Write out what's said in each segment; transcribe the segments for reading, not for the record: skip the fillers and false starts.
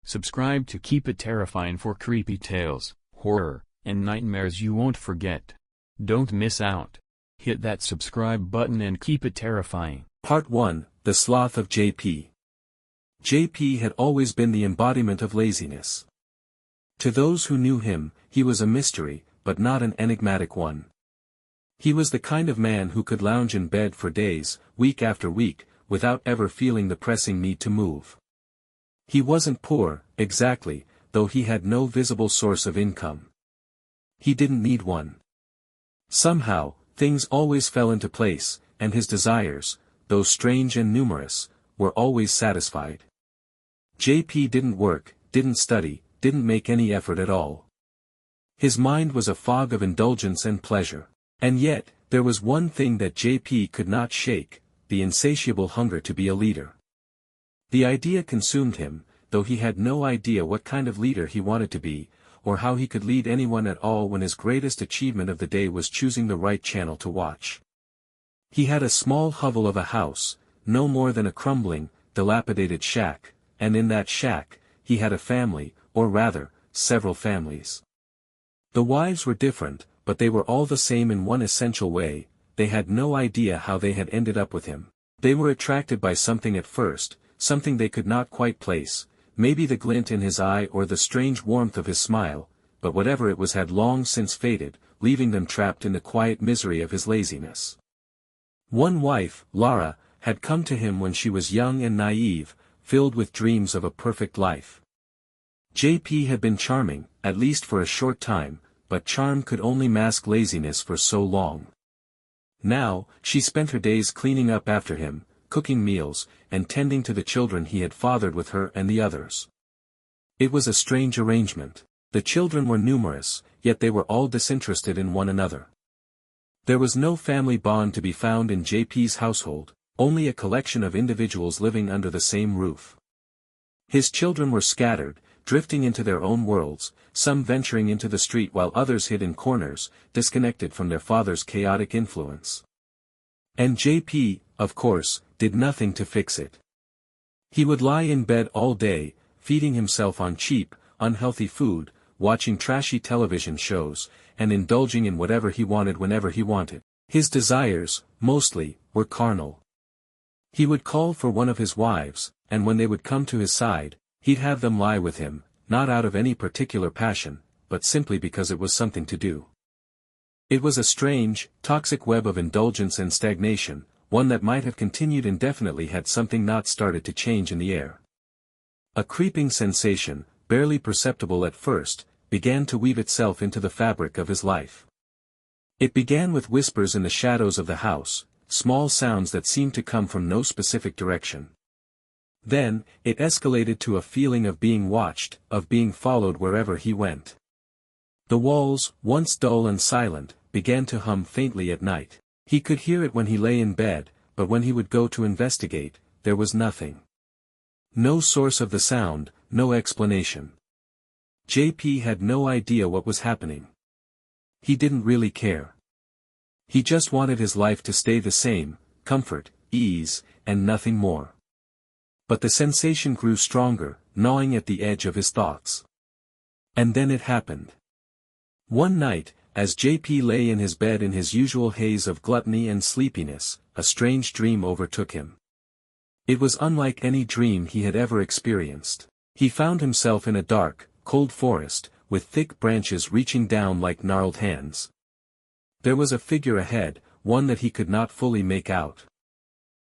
Subscribe to keep it terrifying for creepy tales, horror, and nightmares you won't forget. Don't miss out. Hit that subscribe button and keep it terrifying. Part 1, The Sloth of J.P. J.P. had always been the embodiment of laziness. To those who knew him, he was a mystery, but not an enigmatic one. He was the kind of man who could lounge in bed for days, week after week, without ever feeling the pressing need to move. He wasn't poor, exactly, though he had no visible source of income. He didn't need one. Somehow, things always fell into place, and his desires, though strange and numerous, were always satisfied. J.P. didn't work, didn't study, didn't make any effort at all. His mind was a fog of indulgence and pleasure. And yet, there was one thing that J.P. could not shake, the insatiable hunger to be a leader. The idea consumed him, though he had no idea what kind of leader he wanted to be, or how he could lead anyone at all when his greatest achievement of the day was choosing the right channel to watch. He had a small hovel of a house, no more than a crumbling, dilapidated shack, and in that shack, he had a family, or rather, several families. The wives were different, but they were all the same in one essential way: they had no idea how they had ended up with him. They were attracted by something at first, something they could not quite place, maybe the glint in his eye or the strange warmth of his smile, but whatever it was had long since faded, leaving them trapped in the quiet misery of his laziness. One wife, Laura, had come to him when she was young and naive, filled with dreams of a perfect life. J.P. had been charming, at least for a short time, but charm could only mask laziness for so long. Now, she spent her days cleaning up after him, cooking meals, and tending to the children he had fathered with her and the others. It was a strange arrangement. The children were numerous, yet they were all disinterested in one another. There was no family bond to be found in J.P.'s household, only a collection of individuals living under the same roof. His children were scattered, drifting into their own worlds, some venturing into the street while others hid in corners, disconnected from their father's chaotic influence. And J.P., of course, did nothing to fix it. He would lie in bed all day, feeding himself on cheap, unhealthy food, watching trashy television shows, and indulging in whatever he wanted whenever he wanted. His desires, mostly, were carnal. He would call for one of his wives, and when they would come to his side, he'd have them lie with him, not out of any particular passion, but simply because it was something to do. It was a strange, toxic web of indulgence and stagnation, one that might have continued indefinitely had something not started to change in the air. A creeping sensation, barely perceptible at first, began to weave itself into the fabric of his life. It began with whispers in the shadows of the house, small sounds that seemed to come from no specific direction. Then, it escalated to a feeling of being watched, of being followed wherever he went. The walls, once dull and silent, began to hum faintly at night. He could hear it when he lay in bed, but when he would go to investigate, there was nothing. No source of the sound, no explanation. J.P. had no idea what was happening. He didn't really care. He just wanted his life to stay the same, comfort, ease, and nothing more. But the sensation grew stronger, gnawing at the edge of his thoughts. And then it happened. One night, as J.P. lay in his bed in his usual haze of gluttony and sleepiness, a strange dream overtook him. It was unlike any dream he had ever experienced. He found himself in a dark, cold forest, with thick branches reaching down like gnarled hands. There was a figure ahead, one that he could not fully make out.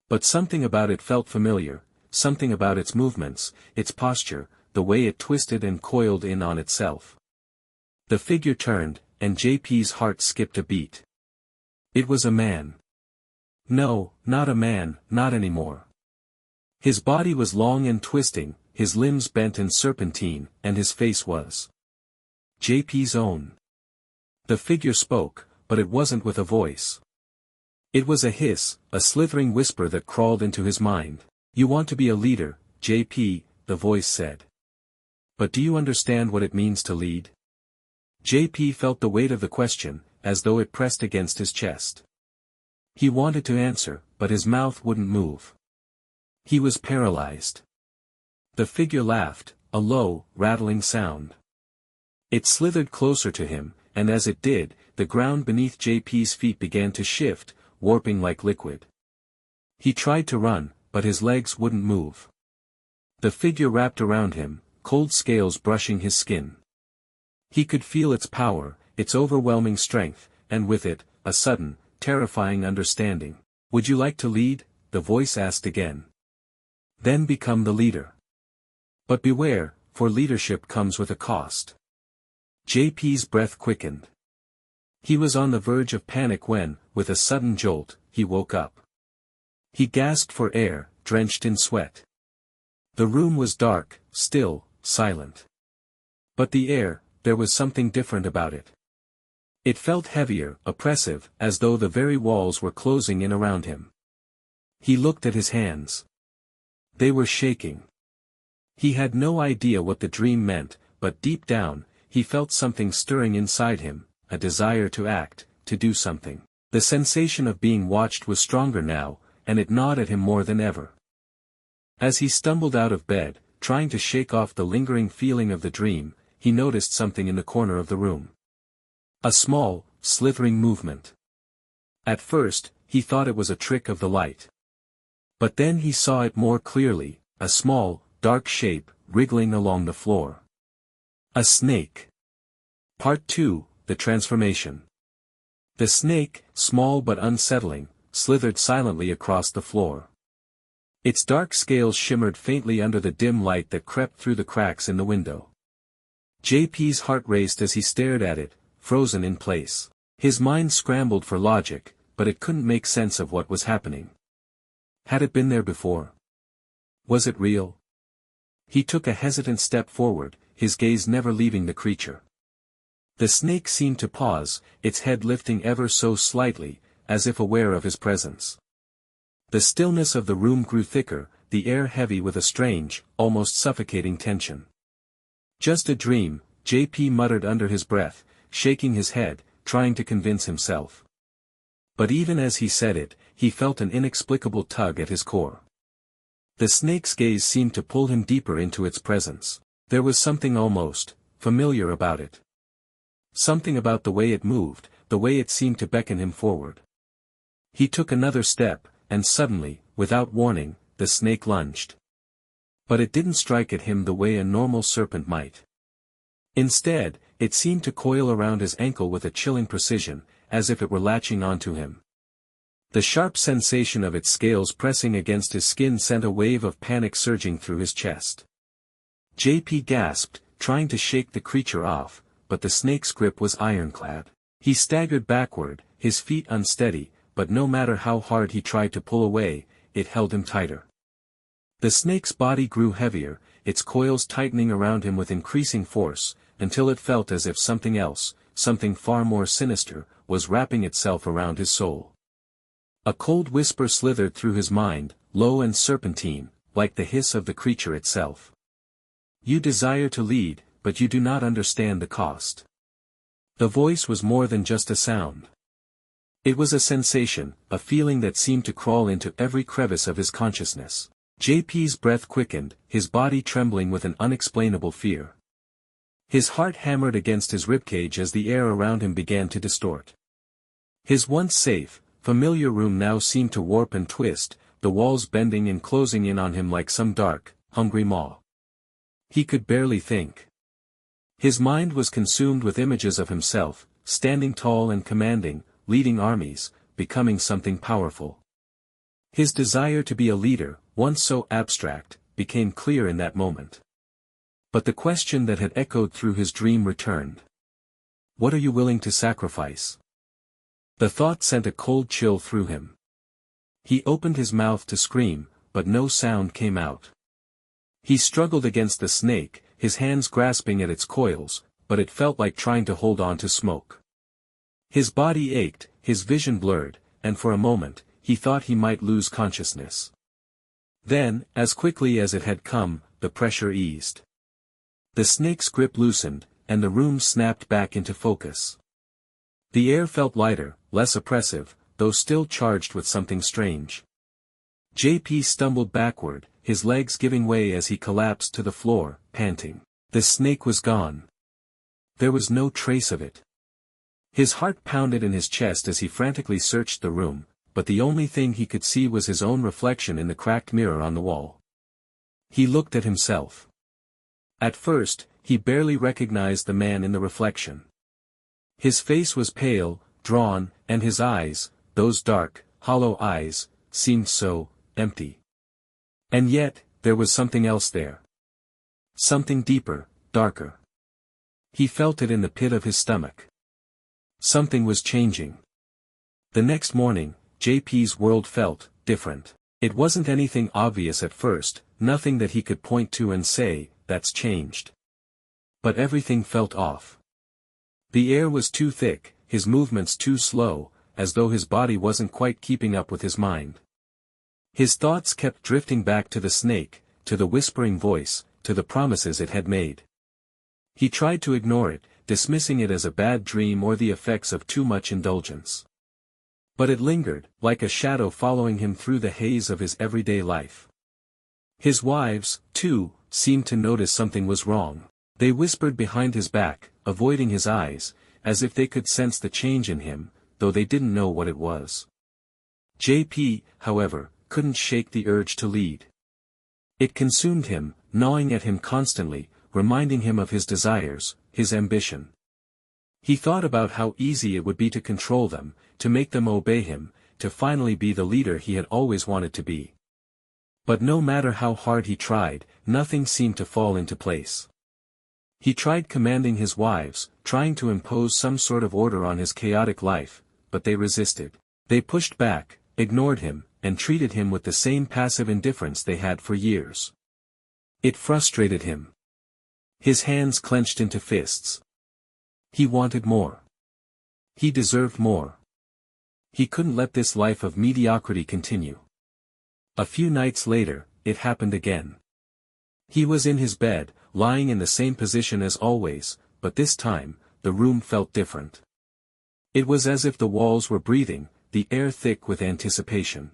But something about it felt familiar, something about its movements, its posture, the way it twisted and coiled in on itself. The figure turned, and J.P.'s heart skipped a beat. It was a man. No, not a man, not anymore. His body was long and twisting, his limbs bent and serpentine, and his face was J.P.'s own. The figure spoke, but it wasn't with a voice. It was a hiss, a slithering whisper that crawled into his mind. "You want to be a leader, J.P., the voice said. But do you understand what it means to lead? J.P. felt the weight of the question, as though it pressed against his chest. He wanted to answer, but his mouth wouldn't move. He was paralyzed. The figure laughed, a low, rattling sound. It slithered closer to him, and as it did, the ground beneath JP's feet began to shift, warping like liquid. He tried to run, but his legs wouldn't move. The figure wrapped around him, cold scales brushing his skin. He could feel its power, its overwhelming strength, and with it, a sudden, terrifying understanding. "Would you like to lead?" the voice asked again. "Then become the leader. But beware, for leadership comes with a cost." JP's breath quickened. He was on the verge of panic when, with a sudden jolt, he woke up. He gasped for air, drenched in sweat. The room was dark, still, silent. But the air, there was something different about it. It felt heavier, oppressive, as though the very walls were closing in around him. He looked at his hands. They were shaking. He had no idea what the dream meant, but deep down, he felt something stirring inside him, a desire to act, to do something. The sensation of being watched was stronger now, and it gnawed at him more than ever. As he stumbled out of bed, trying to shake off the lingering feeling of the dream, he noticed something in the corner of the room. A small, slithering movement. At first, he thought it was a trick of the light. But then he saw it more clearly, a small, dark shape, wriggling along the floor. A snake. Part 2, The Transformation. The snake, small but unsettling, slithered silently across the floor. Its dark scales shimmered faintly under the dim light that crept through the cracks in the window. JP's heart raced as he stared at it, frozen in place. His mind scrambled for logic, but it couldn't make sense of what was happening. Had it been there before? Was it real? He took a hesitant step forward, his gaze never leaving the creature. The snake seemed to pause, its head lifting ever so slightly, as if aware of his presence. The stillness of the room grew thicker, the air heavy with a strange, almost suffocating tension. "Just a dream," JP muttered under his breath, shaking his head, trying to convince himself. But even as he said it, he felt an inexplicable tug at his core. The snake's gaze seemed to pull him deeper into its presence. There was something almost familiar about it. Something about the way it moved, the way it seemed to beckon him forward. He took another step, and suddenly, without warning, the snake lunged. But it didn't strike at him the way a normal serpent might. Instead, it seemed to coil around his ankle with a chilling precision, as if it were latching onto him. The sharp sensation of its scales pressing against his skin sent a wave of panic surging through his chest. JP gasped, trying to shake the creature off, but the snake's grip was ironclad. He staggered backward, his feet unsteady, but no matter how hard he tried to pull away, it held him tighter. The snake's body grew heavier, its coils tightening around him with increasing force, until it felt as if something else, something far more sinister, was wrapping itself around his soul. A cold whisper slithered through his mind, low and serpentine, like the hiss of the creature itself. "You desire to lead, but you do not understand the cost." The voice was more than just a sound. It was a sensation, a feeling that seemed to crawl into every crevice of his consciousness. JP's breath quickened, his body trembling with an unexplainable fear. His heart hammered against his ribcage as the air around him began to distort. His once safe, familiar room now seemed to warp and twist, the walls bending and closing in on him like some dark, hungry maw. He could barely think. His mind was consumed with images of himself, standing tall and commanding, leading armies, becoming something powerful. His desire to be a leader, once so abstract, became clear in that moment. But the question that had echoed through his dream returned. What are you willing to sacrifice? The thought sent a cold chill through him. He opened his mouth to scream, but no sound came out. He struggled against the snake, his hands grasping at its coils, but it felt like trying to hold on to smoke. His body ached, his vision blurred, and for a moment, he thought he might lose consciousness. Then, as quickly as it had come, the pressure eased. The snake's grip loosened, and the room snapped back into focus. The air felt lighter, less oppressive, though still charged with something strange. JP stumbled backward, his legs giving way as he collapsed to the floor, panting. The snake was gone. There was no trace of it. His heart pounded in his chest as he frantically searched the room, but the only thing he could see was his own reflection in the cracked mirror on the wall. He looked at himself. At first, he barely recognized the man in the reflection. His face was pale, drawn, and his eyes, those dark, hollow eyes, seemed so empty. And yet, there was something else there. Something deeper, darker. He felt it in the pit of his stomach. Something was changing. The next morning, JP's world felt different. It wasn't anything obvious at first, nothing that he could point to and say, "That's changed." But everything felt off. The air was too thick, his movements too slow, as though his body wasn't quite keeping up with his mind. His thoughts kept drifting back to the snake, to the whispering voice, to the promises it had made. He tried to ignore it, dismissing it as a bad dream or the effects of too much indulgence. But it lingered, like a shadow following him through the haze of his everyday life. His wives, too, seemed to notice something was wrong. They whispered behind his back, avoiding his eyes, as if they could sense the change in him, though they didn't know what it was. JP, however, couldn't shake the urge to lead. It consumed him, gnawing at him constantly, reminding him of his desires, his ambition. He thought about how easy it would be to control them, to make them obey him, to finally be the leader he had always wanted to be. But no matter how hard he tried, nothing seemed to fall into place. He tried commanding his wives, trying to impose some sort of order on his chaotic life, but they resisted. They pushed back, ignored him, and treated him with the same passive indifference they had for years. It frustrated him. His hands clenched into fists. He wanted more. He deserved more. He couldn't let this life of mediocrity continue. A few nights later, it happened again. He was in his bed, lying in the same position as always, but this time, the room felt different. It was as if the walls were breathing, the air thick with anticipation.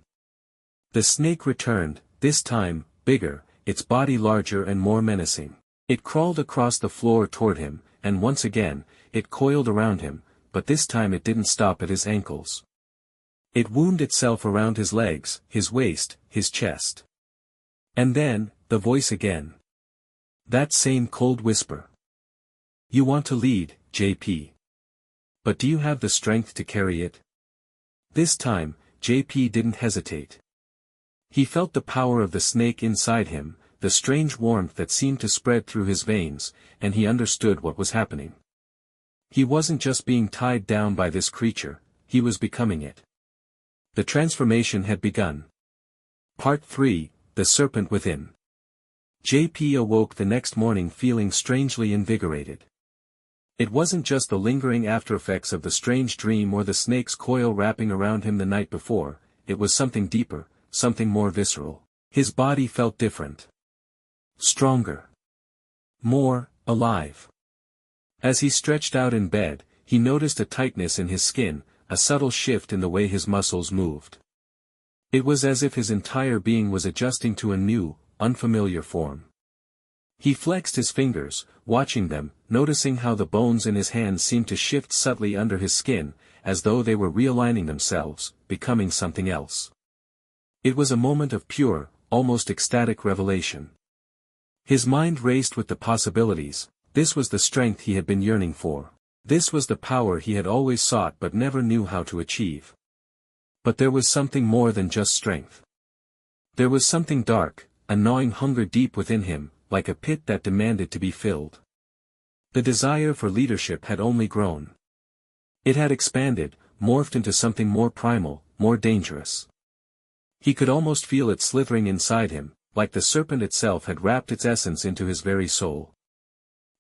The snake returned, this time, bigger, its body larger and more menacing. It crawled across the floor toward him, and once again, it coiled around him, but this time it didn't stop at his ankles. It wound itself around his legs, his waist, his chest. And then, the voice again. That same cold whisper. You want to lead, JP. But do you have the strength to carry it? This time, JP didn't hesitate. He felt the power of the snake inside him, the strange warmth that seemed to spread through his veins, and he understood what was happening. He wasn't just being tied down by this creature, he was becoming it. The transformation had begun. Part 3, The Serpent Within. JP awoke the next morning feeling strangely invigorated. It wasn't just the lingering aftereffects of the strange dream or the snake's coil wrapping around him the night before, it was something deeper, something more visceral. His body felt different. Stronger. More alive. As he stretched out in bed, he noticed a tightness in his skin, a subtle shift in the way his muscles moved. It was as if his entire being was adjusting to a new, unfamiliar form. He flexed his fingers, watching them, noticing how the bones in his hands seemed to shift subtly under his skin, as though they were realigning themselves, becoming something else. It was a moment of pure, almost ecstatic revelation. His mind raced with the possibilities. This was the strength he had been yearning for. This was the power he had always sought but never knew how to achieve. But there was something more than just strength. There was something dark, a gnawing hunger deep within him, like a pit that demanded to be filled. The desire for leadership had only grown. It had expanded, morphed into something more primal, more dangerous. He could almost feel it slithering inside him, like the serpent itself had wrapped its essence into his very soul.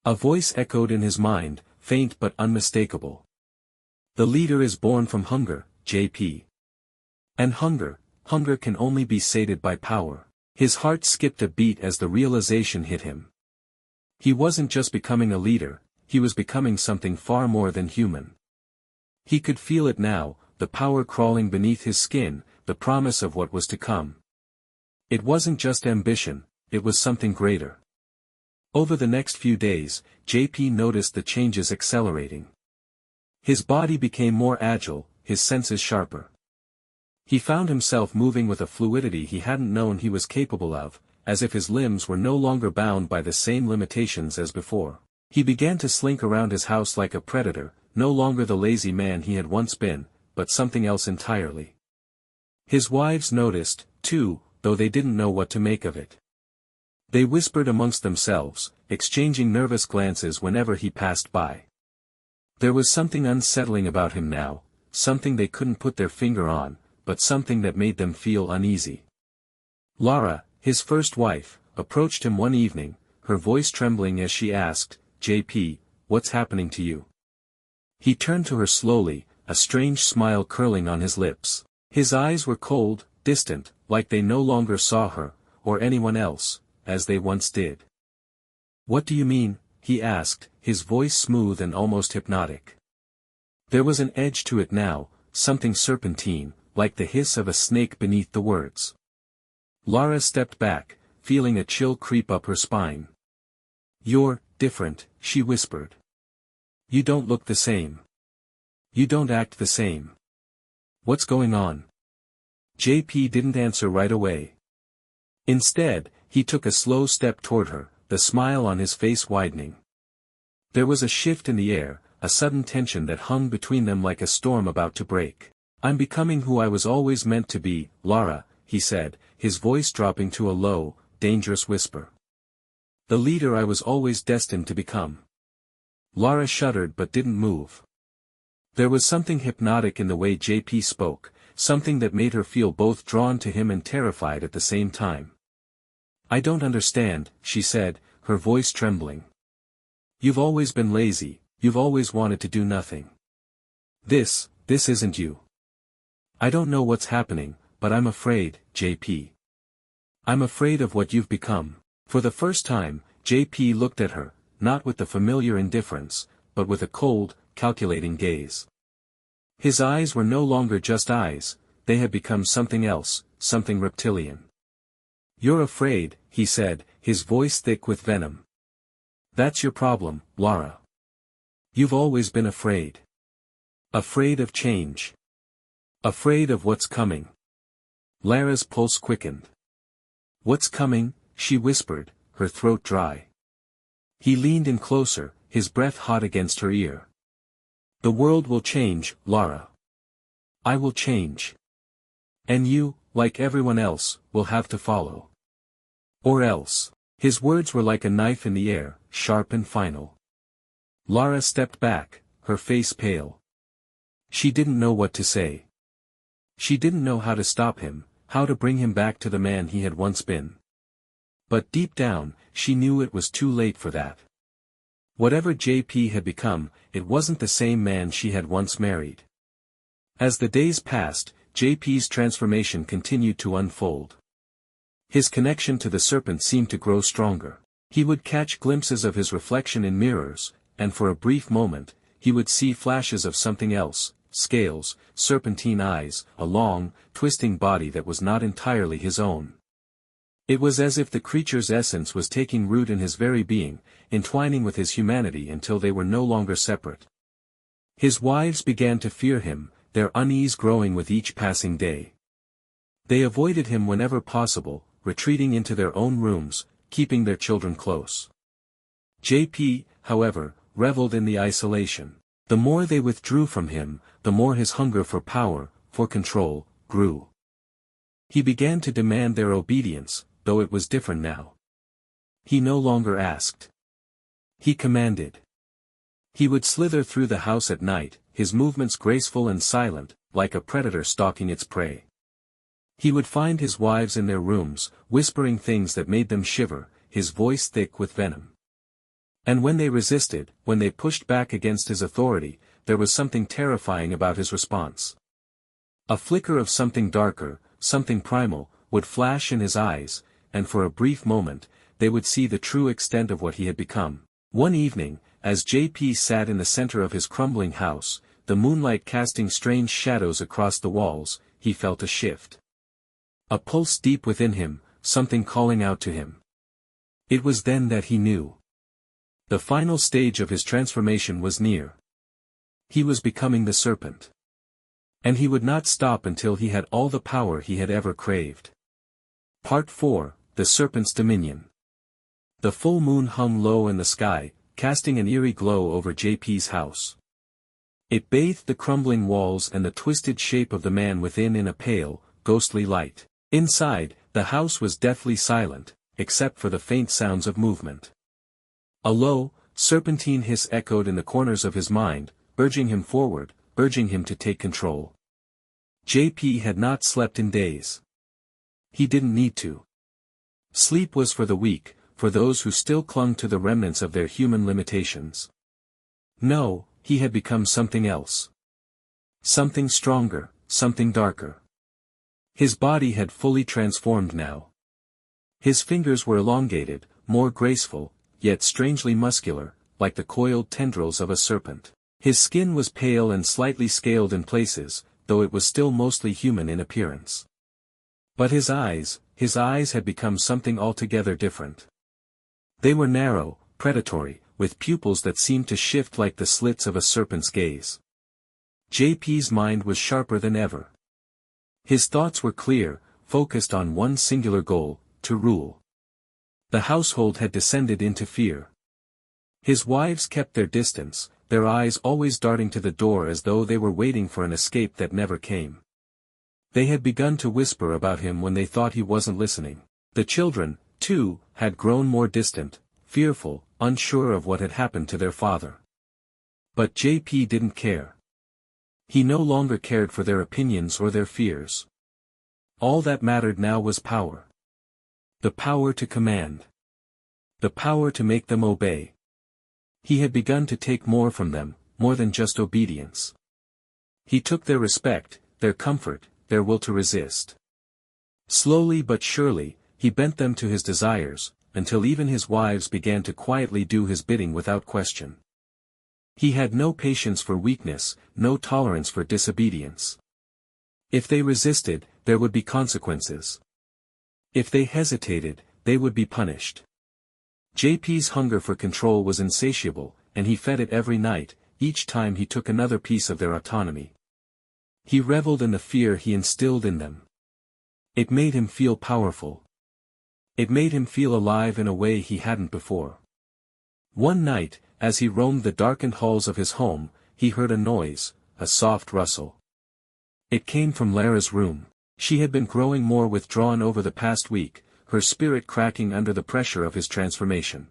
A voice echoed in his mind, faint but unmistakable. The leader is born from hunger, JP. And hunger can only be sated by power. His heart skipped a beat as the realization hit him. He wasn't just becoming a leader, he was becoming something far more than human. He could feel it now, the power crawling beneath his skin, the promise of what was to come. It wasn't just ambition, it was something greater. Over the next few days, JP noticed the changes accelerating. His body became more agile, his senses sharper. He found himself moving with a fluidity he hadn't known he was capable of, as if his limbs were no longer bound by the same limitations as before. He began to slink around his house like a predator, no longer the lazy man he had once been, but something else entirely. His wives noticed, too, though they didn't know what to make of it. They whispered amongst themselves, exchanging nervous glances whenever he passed by. There was something unsettling about him now, something they couldn't put their finger on, but something that made them feel uneasy. Lara, his first wife, approached him one evening, her voice trembling as she asked, "JP, what's happening to you?" He turned to her slowly, a strange smile curling on his lips. His eyes were cold, distant, like they no longer saw her, or anyone else, as they once did. "What do you mean?" he asked, his voice smooth and almost hypnotic. There was an edge to it now, something serpentine, like the hiss of a snake beneath the words. Lara stepped back, feeling a chill creep up her spine. "You're different," she whispered. "You don't look the same. You don't act the same. What's going on?" JP didn't answer right away. Instead, he took a slow step toward her, the smile on his face widening. There was a shift in the air, a sudden tension that hung between them like a storm about to break. "I'm becoming who I was always meant to be, Lara," he said, his voice dropping to a low, dangerous whisper. "The leader I was always destined to become." Lara shuddered but didn't move. There was something hypnotic in the way JP spoke, something that made her feel both drawn to him and terrified at the same time. "I don't understand," she said, her voice trembling. "You've always been lazy, you've always wanted to do nothing. This isn't you. I don't know what's happening, but I'm afraid, JP. I'm afraid of what you've become." For the first time, JP looked at her, not with the familiar indifference, but with a cold, calculating gaze. His eyes were no longer just eyes, they had become something else, something reptilian. "You're afraid," he said, his voice thick with venom. "That's your problem, Lara. You've always been afraid. Afraid of change. Afraid of what's coming." Lara's pulse quickened. "What's coming?" she whispered, her throat dry. He leaned in closer, his breath hot against her ear. "The world will change, Lara. I will change. And you, like everyone else, will have to follow. Or else." His words were like a knife in the air, sharp and final. Lara stepped back, her face pale. She didn't know what to say. She didn't know how to stop him, how to bring him back to the man he had once been. But deep down, she knew it was too late for that. Whatever JP had become, it wasn't the same man she had once married. As the days passed, JP's transformation continued to unfold. His connection to the serpent seemed to grow stronger. He would catch glimpses of his reflection in mirrors, and for a brief moment, he would see flashes of something else, scales, serpentine eyes, a long, twisting body that was not entirely his own. It was as if the creature's essence was taking root in his very being, entwining with his humanity until they were no longer separate. His wives began to fear him, their unease growing with each passing day. They avoided him whenever possible, retreating into their own rooms, keeping their children close. JP, however, reveled in the isolation. The more they withdrew from him, the more his hunger for power, for control, grew. He began to demand their obedience, though it was different now. He no longer asked. He commanded. He would slither through the house at night, his movements graceful and silent, like a predator stalking its prey. He would find his wives in their rooms, whispering things that made them shiver, his voice thick with venom. And when they resisted, when they pushed back against his authority, there was something terrifying about his response. A flicker of something darker, something primal, would flash in his eyes, and for a brief moment, they would see the true extent of what he had become. One evening, as JP sat in the center of his crumbling house, the moonlight casting strange shadows across the walls, he felt a shift. A pulse deep within him, something calling out to him. It was then that he knew. The final stage of his transformation was near. He was becoming the serpent. And he would not stop until he had all the power he had ever craved. Part 4, The Serpent's Dominion. The full moon hung low in the sky, casting an eerie glow over JP's house. It bathed the crumbling walls and the twisted shape of the man within in a pale, ghostly light. Inside, the house was deathly silent, except for the faint sounds of movement. A low, serpentine hiss echoed in the corners of his mind, urging him forward, urging him to take control. JP had not slept in days. He didn't need to. Sleep was for the weak, for those who still clung to the remnants of their human limitations. No, he had become something else. Something stronger, something darker. His body had fully transformed now. His fingers were elongated, more graceful, yet strangely muscular, like the coiled tendrils of a serpent. His skin was pale and slightly scaled in places, though it was still mostly human in appearance. But his eyes had become something altogether different. They were narrow, predatory, with pupils that seemed to shift like the slits of a serpent's gaze. JP's mind was sharper than ever. His thoughts were clear, focused on one singular goal, to rule. The household had descended into fear. His wives kept their distance, their eyes always darting to the door as though they were waiting for an escape that never came. They had begun to whisper about him when they thought he wasn't listening. The children, too, had grown more distant, fearful, unsure of what had happened to their father. But JP didn't care. He no longer cared for their opinions or their fears. All that mattered now was power. The power to command. The power to make them obey. He had begun to take more from them, more than just obedience. He took their respect, their comfort, their will to resist. Slowly but surely, he bent them to his desires, until even his wives began to quietly do his bidding without question. He had no patience for weakness, no tolerance for disobedience. If they resisted, there would be consequences. If they hesitated, they would be punished. JP's hunger for control was insatiable, and he fed it every night, each time he took another piece of their autonomy. He reveled in the fear he instilled in them. It made him feel powerful. It made him feel alive in a way he hadn't before. One night, as he roamed the darkened halls of his home, he heard a noise, a soft rustle. It came from Lara's room. She had been growing more withdrawn over the past week, her spirit cracking under the pressure of his transformation.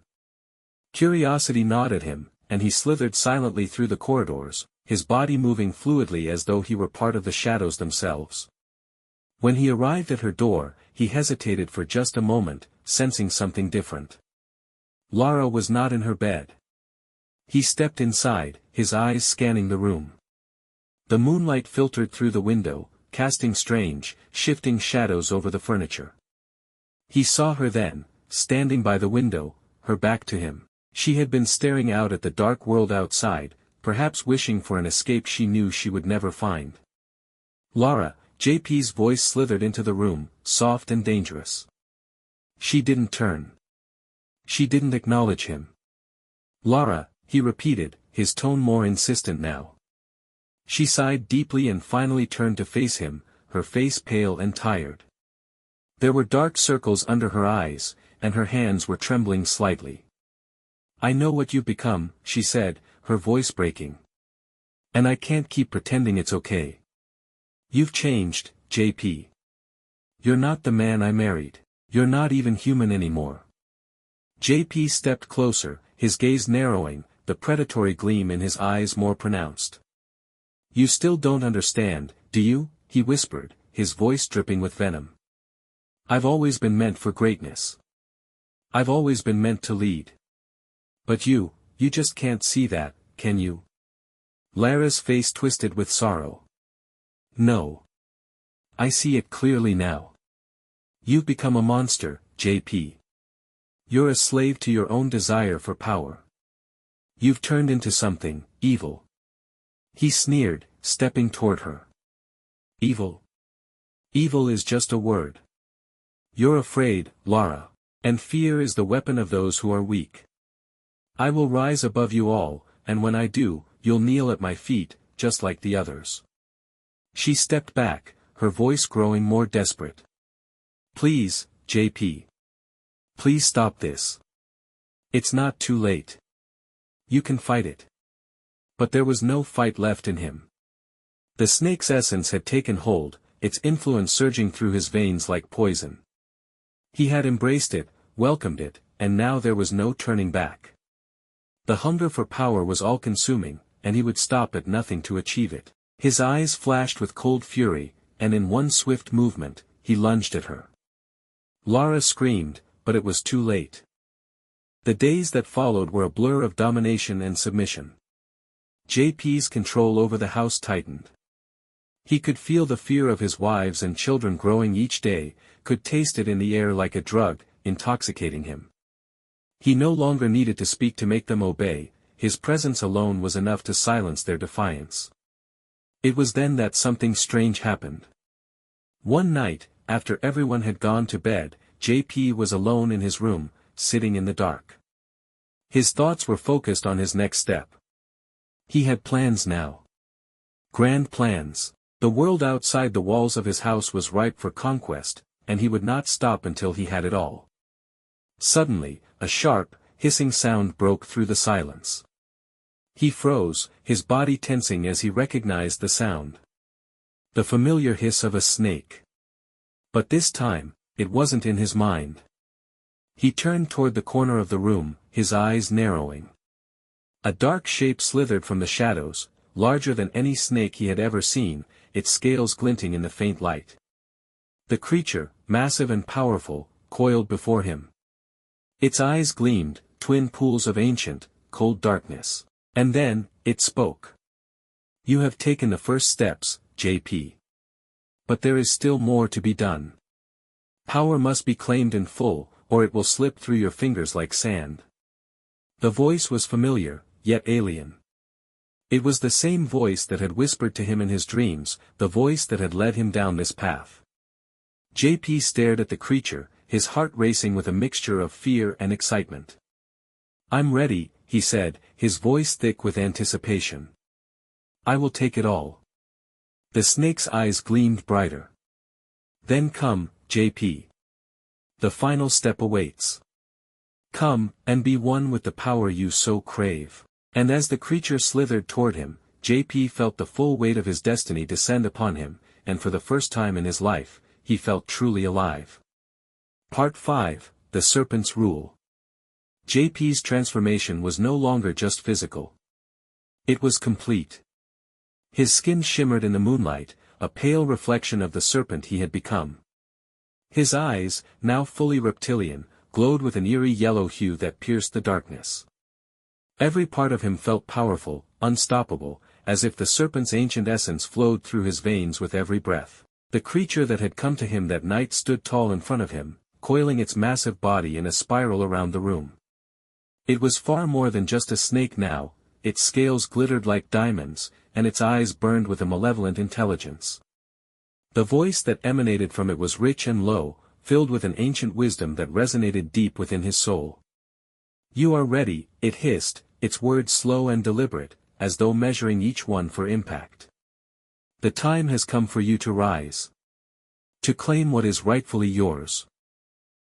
Curiosity gnawed at him, and he slithered silently through the corridors, his body moving fluidly as though he were part of the shadows themselves. When he arrived at her door, he hesitated for just a moment, sensing something different. Lara was not in her bed. He stepped inside, his eyes scanning the room. The moonlight filtered through the window, casting strange, shifting shadows over the furniture. He saw her then, standing by the window, her back to him. She had been staring out at the dark world outside, perhaps wishing for an escape she knew she would never find. Lara, JP's voice slithered into the room, soft and dangerous. She didn't turn. She didn't acknowledge him. Lara, he repeated, his tone more insistent now. She sighed deeply and finally turned to face him, her face pale and tired. There were dark circles under her eyes, and her hands were trembling slightly. "I know what you've become," she said, her voice breaking. "And I can't keep pretending it's okay. You've changed, JP. You're not the man I married. You're not even human anymore." JP stepped closer, his gaze narrowing, the predatory gleam in his eyes more pronounced. "You still don't understand, do you?" he whispered, his voice dripping with venom. "I've always been meant for greatness. I've always been meant to lead. But you just can't see that, can you?" Lara's face twisted with sorrow. "No. I see it clearly now. You've become a monster, JP. You're a slave to your own desire for power. You've turned into something, evil." He sneered, stepping toward her. "Evil? Evil is just a word. You're afraid, Lara. And fear is the weapon of those who are weak. I will rise above you all, and when I do, you'll kneel at my feet, just like the others. She stepped back, her voice growing more desperate. Please, JP. Please stop this. It's not too late. You can fight it. But there was no fight left in him. The snake's essence had taken hold, its influence surging through his veins like poison. He had embraced it, welcomed it, and now there was no turning back. The hunger for power was all-consuming, and he would stop at nothing to achieve it. His eyes flashed with cold fury, and in one swift movement, he lunged at her. Lara screamed, but it was too late. The days that followed were a blur of domination and submission. JP's control over the house tightened. He could feel the fear of his wives and children growing each day, could taste it in the air like a drug, intoxicating him. He no longer needed to speak to make them obey, his presence alone was enough to silence their defiance. It was then that something strange happened. One night, after everyone had gone to bed, JP was alone in his room, sitting in the dark. His thoughts were focused on his next step. He had plans now. Grand plans. The world outside the walls of his house was ripe for conquest, and he would not stop until he had it all. Suddenly, a sharp, hissing sound broke through the silence. He froze, his body tensing as he recognized the sound. The familiar hiss of a snake. But this time, it wasn't in his mind. He turned toward the corner of the room, his eyes narrowing. A dark shape slithered from the shadows, larger than any snake he had ever seen, its scales glinting in the faint light. The creature, massive and powerful, coiled before him. Its eyes gleamed, twin pools of ancient, cold darkness. And then, it spoke. You have taken the first steps, JP. But there is still more to be done. Power must be claimed in full, or it will slip through your fingers like sand. The voice was familiar, yet alien. It was the same voice that had whispered to him in his dreams, the voice that had led him down this path. JP stared at the creature, his heart racing with a mixture of fear and excitement. I'm ready, he said, his voice thick with anticipation. I will take it all. The snake's eyes gleamed brighter. Then come, JP. The final step awaits. Come, and be one with the power you so crave. And as the creature slithered toward him, JP felt the full weight of his destiny descend upon him, and for the first time in his life, he felt truly alive. Part 5, The Serpent's Rule. JP's transformation was no longer just physical. It was complete. His skin shimmered in the moonlight, a pale reflection of the serpent he had become. His eyes, now fully reptilian, glowed with an eerie yellow hue that pierced the darkness. Every part of him felt powerful, unstoppable, as if the serpent's ancient essence flowed through his veins with every breath. The creature that had come to him that night stood tall in front of him, coiling its massive body in a spiral around the room. It was far more than just a snake now, its scales glittered like diamonds, and its eyes burned with a malevolent intelligence. The voice that emanated from it was rich and low, filled with an ancient wisdom that resonated deep within his soul. You are ready, it hissed, its words slow and deliberate, as though measuring each one for impact. The time has come for you to rise. To claim what is rightfully yours.